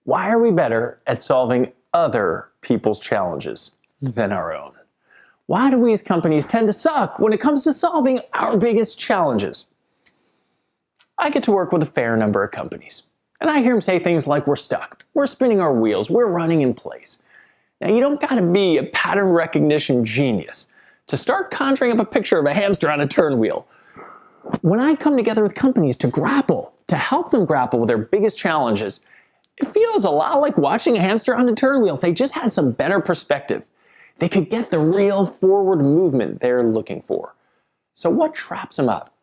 Why are we better at solving other people's challenges than our own? Why do we as companies tend to suck when it comes to solving our biggest challenges? I get to work with a fair number of companies, and I hear them say things like we're stuck, we're spinning our wheels, we're running in place. Now, you don't got to be a pattern recognition genius to start conjuring up a picture of a hamster on a turn wheel. When I come together with companies to help them grapple with their biggest challenges, it feels a lot like watching a hamster on a turn wheel. If they just had some better perspective, they could get the real forward movement they're looking for. So what traps them up?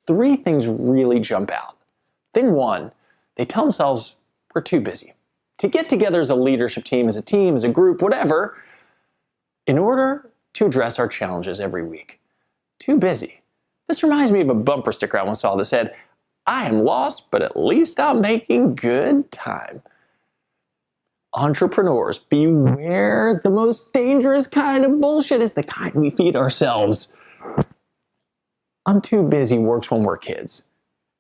3 things really jump out. Thing 1, they tell themselves we're too busy to get together as a leadership team, as a group, whatever, in order to address our challenges every week. Too busy. This reminds me of a bumper sticker I once saw that said, "I am lost, but at least I'm making good time." Entrepreneurs, beware, the most dangerous kind of bullshit is the kind we feed ourselves. I'm too busy works when we're kids.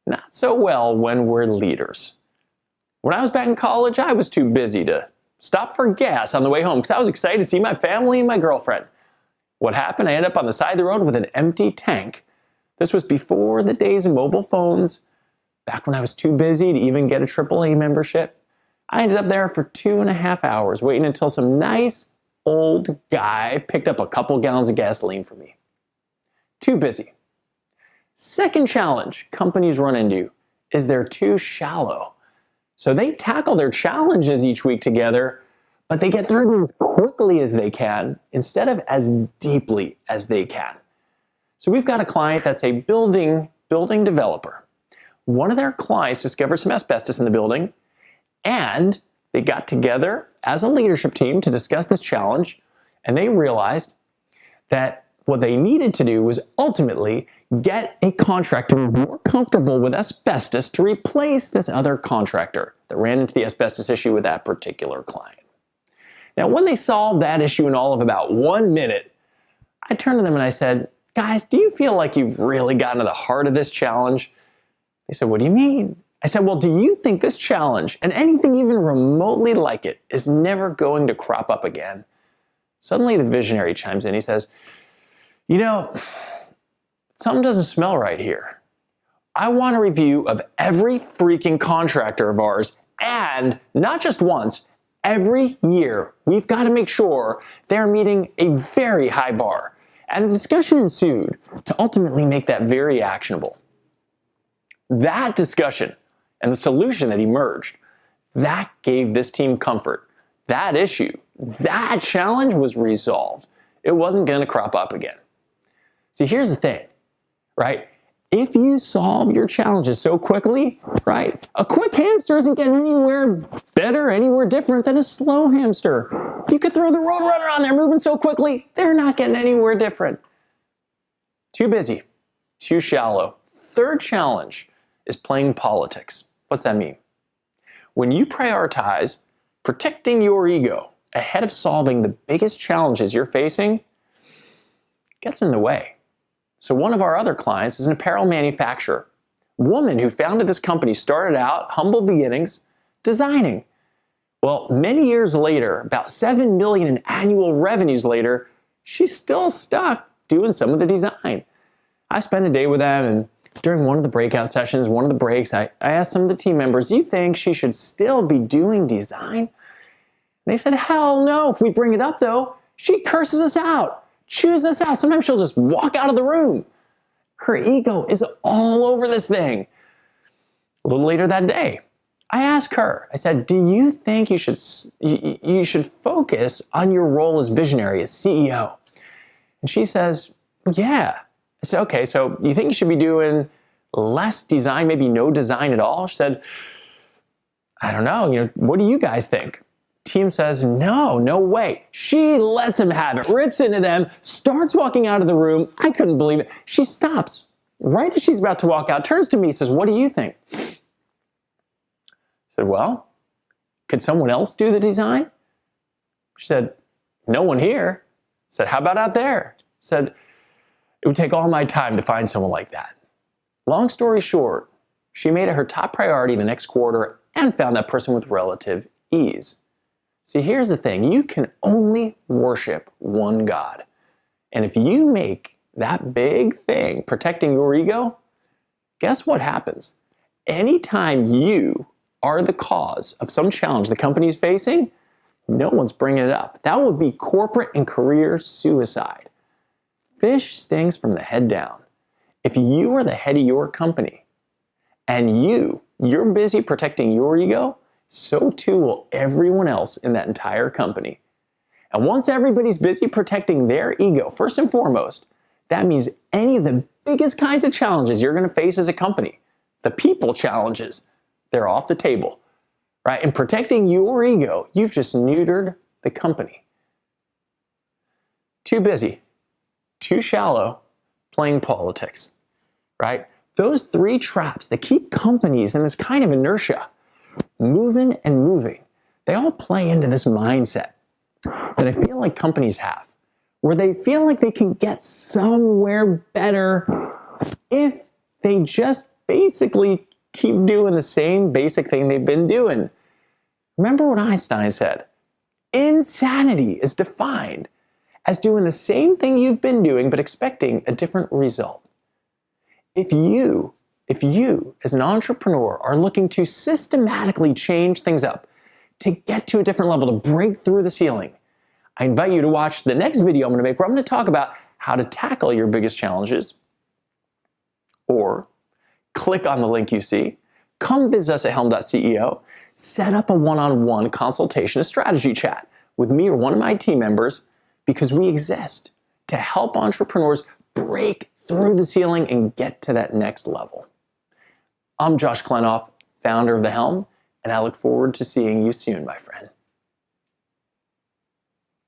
Not so well when we're leaders. When I was back in college, I was too busy to stop for gas on the way home because I was excited to see my family and my girlfriend. What happened? I ended up on the side of the road with an empty tank. This was before the days of mobile phones, back when I was too busy to even get a AAA membership. I ended up there for 2.5 hours waiting until some nice old guy picked up a couple gallons of gasoline for me. Too busy. Second challenge companies run into is they're too shallow. So they tackle their challenges each week together, but they get through them as quickly as they can instead of as deeply as they can. So we've got a client that's a building developer. One of their clients discovered some asbestos in the building, and they got together as a leadership team to discuss this challenge, and they realized that what they needed to do was ultimately get a contractor more comfortable with asbestos to replace this other contractor that ran into the asbestos issue with that particular client. Now, when they solved that issue in all of about 1 minute, I turned to them and I said, "Guys, do you feel like you've really gotten to the heart of this challenge?" They said, "What do you mean?" I said, "Well, do you think this challenge and anything even remotely like it is never going to crop up again?" Suddenly the visionary chimes in. He says, "You know, something doesn't smell right here. I want a review of every freaking contractor of ours, and not just once, every year. We've got to make sure they're meeting a very high bar." And the discussion ensued to ultimately make that very actionable. That discussion and the solution that emerged, that gave this team comfort. That issue, that challenge was resolved. It wasn't going to crop up again. See, here's the thing, right? If you solve your challenges so quickly, right, a quick hamster isn't getting anywhere better, anywhere different than a slow hamster. You could throw the roadrunner on there moving so quickly, they're not getting anywhere different. Too busy, too shallow. Third challenge is playing politics. What's that mean? When you prioritize protecting your ego ahead of solving the biggest challenges you're facing, it gets in the way. So one of our other clients is an apparel manufacturer. A woman who founded this company started out, humble beginnings, designing. Well, many years later, about 7 million in annual revenues later, she's still stuck doing some of the design. I spent a day with them, and during one of the breakout sessions, one of the breaks, I asked some of the team members, "Do you think she should still be doing design?" And they said, "Hell no. If we bring it up, though, she curses us out, chews us out. Sometimes she'll just walk out of the room." Her ego is all over this thing. A little later that day, I asked her, I said, "Do you think you should focus on your role as visionary, as CEO?" And she says, "Yeah." I said, "Okay, so you think you should be doing less design, maybe no design at all?" She said, "I don't know, what do you guys think?" Team says, no way. She lets him have it, rips into them, starts walking out of the room. I couldn't believe it. She stops right as she's about to walk out, turns to me, says, "What do you think?" I said, "Well, could someone else do the design?" She said, "No one here." I said, "How about out there?" I said, "It would take all my time to find someone like that." Long story short, she made it her top priority the next quarter and found that person with relative ease. See, here's the thing. You can only worship one God. And if you make that big thing protecting your ego, guess what happens? Anytime you are the cause of some challenge the company's facing, no one's bringing it up. That would be corporate and career suicide. Fish stings from the head down. If you are the head of your company and you're busy protecting your ego, so too will everyone else in that entire company. And once everybody's busy protecting their ego, first and foremost, that means any of the biggest kinds of challenges you're going to face as a company, the people challenges, they're off the table, right? And protecting your ego, you've just neutered the company. Too busy, too shallow, playing politics, right? Those three traps that keep companies in this kind of inertia, moving and moving, they all play into this mindset that I feel like companies have, where they feel like they can get somewhere better if they just basically keep doing the same basic thing they've been doing. Remember what Einstein said? Insanity is defined as doing the same thing you've been doing but expecting a different result. If you, as an entrepreneur, are looking to systematically change things up, to get to a different level, to break through the ceiling, I invite you to watch the next video I'm going to make where I'm going to talk about how to tackle your biggest challenges. Or click on the link you see, come visit us at helm.ceo, set up a one-on-one consultation, a strategy chat with me or one of my team members, because we exist to help entrepreneurs break through the ceiling and get to that next level. I'm Josh Klenoff, founder of the Helm, and I look forward to seeing you soon, my friend.